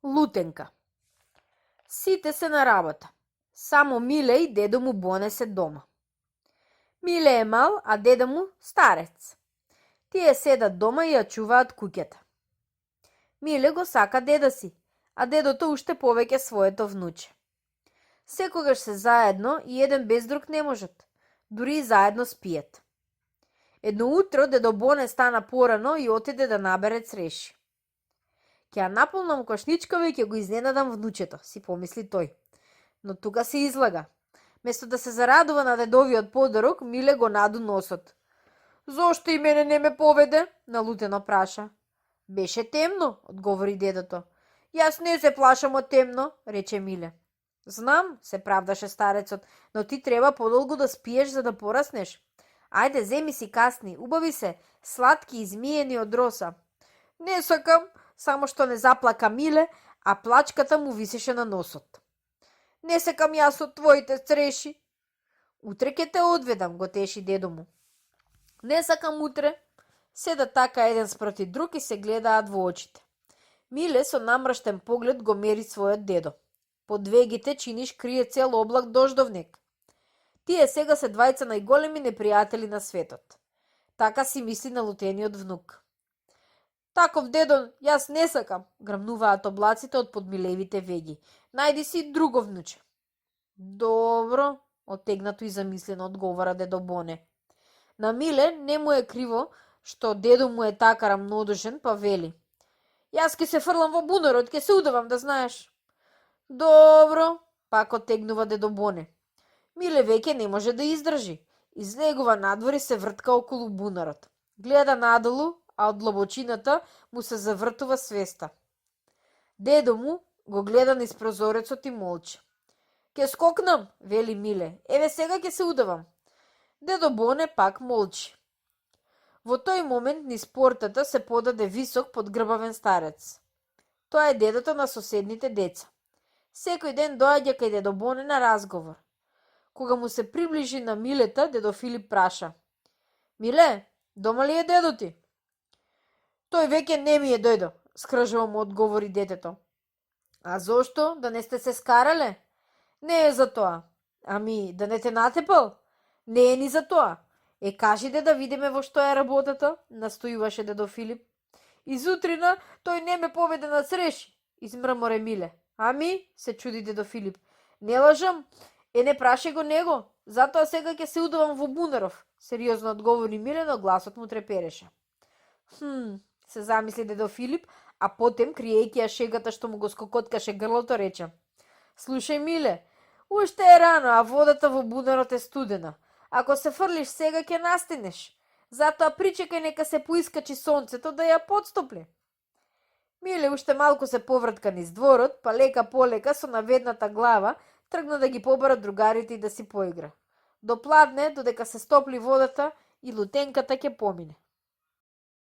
Лутенка. Сите се на работа. Само Миле и дедо му Боне се дома. Миле е мал, а деда му старец. Тие седат дома и ја чуваат куќата. Миле го сака деда си, а дедото уште повеќе своето внуче. Секогаш се заедно и еден без друг не можат, дури и заедно спијат. Едно утро дедо Боне стана порано и отиде да набере цреши. Ќе ја наполнам кошничкава и ќе го изненадам внучето, си помисли тој. Но тука се излага. Место да се зарадува на дедовиот подарок, Миле го наду носот. Зошто и мене не ме поведе? Налутено праша. Беше темно, одговори дедото. Јас не се плашам од темно, рече Миле. Знам, се правдаше старецот, но ти треба подолго да спиеш за да пораснеш. Ајде, земи си касни, убави се, сладки измиени од роса. Не сакам, само што не заплака Миле, а плачката му висеше на носот. Не секам јас од твоите цреши. Утре ќе те одведам, го теши дедо му. Не сакам утре. Седат така еден спроти друг и се гледаат во очите. Миле со намрштен поглед го мери својот дедо. Под вегите чиниш крие цел облак дождовник. Тие сега се двајца најголеми непријатели на светот. Така си мисли налутениот внук. Таков дедо, јас не сакам, грамнуваат облаците од подмилевите веги. Најди си друго внуче. Добро, оттегнато и замислено одговора дедо Боне. На Миле не му е криво што дедо му е така рамнодушен, па вели. Јас ке се фрлам во бунарот, ке се удавам, да знаеш. Добро, пак оттегнува дедо Боне. Миле веќе не може да издржи. Излегува надвор и се вртка околу бунарот. Гледа надолу, а од длабочината му се завртува свеста. Дедо му го гледа низ прозорецот и молчи. Ке скокнам, вели Миле. Еве сега ке се удавам. Дедо Боне пак молчи. Во тој момент низ портата се подаде висок подгрбавен старец. Тоа е дедото на соседните деца. Секој ден доаѓа кај дедо Боне на разговор. Кога му се приближи на Милета, дедо Филип праша. Миле, дома ли е дедо ти? Тој веќе не ми е дојдо, скржаво му одговори детето. А зошто? Да не сте се скарале? Не е за тоа. Ами, да не те натепал? Не е ни за тоа. Кажиде да видиме во што е работата, настојуваше дедо Филип. Изутрина тој не ме поведе на цреши, измрморе Миле. Ами, се чуди дедо Филип. Не лажам, не праши го него, затоа сега ќе се удавам во бунаров, сериозно одговори Миле, но гласот му трепереше. Се замисли дедо Филип, а потем, криејќи ја шегата што му го скокоткаше грлото, рече. Слушај, Миле, уште е рано, а водата во бунарот е студена. Ако се фрлиш сега, ќе настинеш. Затоа причекај нека се поискачи сонцето да ја подстопли. Миле уште малку се повртка низ дворот, па лека полека со наведната глава тргна да ги побара другарите и да си поигра. Допладне, додека се стопли водата и лутенката ќе помине.